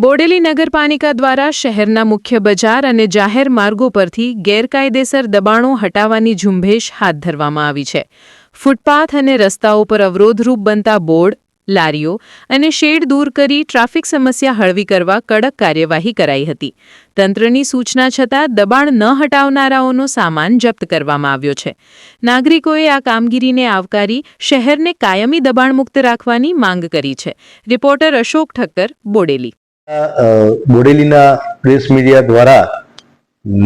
બોડેલી નગરપાલિકા દ્વારા શહેરના મુખ્ય બજાર અને જાહેર માર્ગો પરથી ગેરકાયદેસર દબાણો હટાવવાની ઝુંબેશ હાથ ધરવામાં આવી છે. ફૂટપાથ અને રસ્તાઓ પર અવરોધરૂપ બનતા બોર્ડ, લારીઓ અને શેડ દૂર કરી ટ્રાફિક સમસ્યા હળવી કરવા કડક કાર્યવાહી કરાઈ હતી. તંત્રની સૂચના છતાં દબાણ ન હટાવનારાઓનો સામાન જપ્ત કરવામાં આવ્યો છે. નાગરિકોએ આ કામગીરીને આવકારી શહેરને કાયમી દબાણમુક્ત રાખવાની માંગ કરી છે. રિપોર્ટર અશોક ઠક્કર, બોડેલી. બોડેલીના પ્રેસ મીડિયા દ્વારા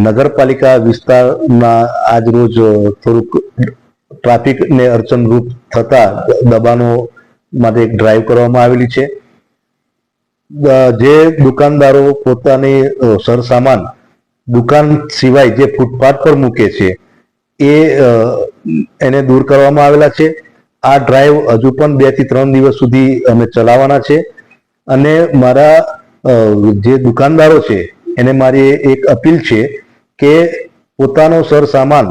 નગરપાલિકા વિસ્તારમાં આજ રોજ થોડુંક ટ્રાફિકને અડચણરૂપ થતા દબાણો માટે એક ડ્રાઈવ કરવામાં આવેલી છે. જે દુકાનદારો પોતાની સરસામાન દુકાન સિવાય જે ફૂટપાથ પર મૂકે છે એને દૂર કરવામાં આવેલા છે. આ ડ્રાઈવ હજુ પણ 2 થી 3 દિવસ સુધી અમે ચલાવવાના છે. અને મારા જે દુકાનદારો છે એને મારી એક અપીલ છે કે પોતાનો સરસામાન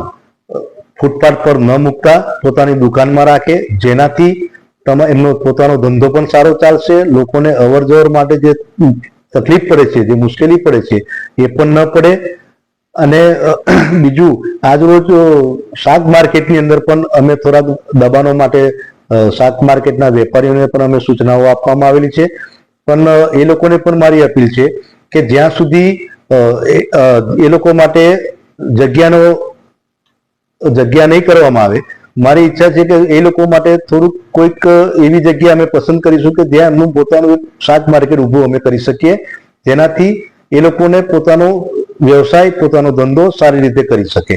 ફૂટપાથ પર ન મૂકતા પોતાની દુકાનમાં રાખે, જેનાથી એમનો પોતાનો ધંધો પણ સારો ચાલશે, લોકોને અવર જવર માટે જે તકલીફ પડે છે, જે મુશ્કેલી પડે છે એ પણ ન પડે. અને બીજું, આજ રોજ શાક માર્કેટની અંદર પણ અમે થોડા દબાણો માટે શાક માર્કેટના વેપારીઓને પણ અમે સૂચનાઓ આપવામાં આવેલી છે. પણ એ લોકોને પણ મારી અપીલ છે કે જ્યાં સુધી એ લોકો માટે જગ્યા નહીં કરવામાં આવે, મારી ઈચ્છા છે કે એ લોકો માટે થોડુંક કોઈક એવી જગ્યા અમે પસંદ કરીશું કે જ્યાં એમનું પોતાનું શાક માર્કેટ ઊભું અમે કરી શકીએ, જેનાથી એ લોકોને પોતાનો વ્યવસાય, પોતાનો ધંધો સારી રીતે કરી શકે.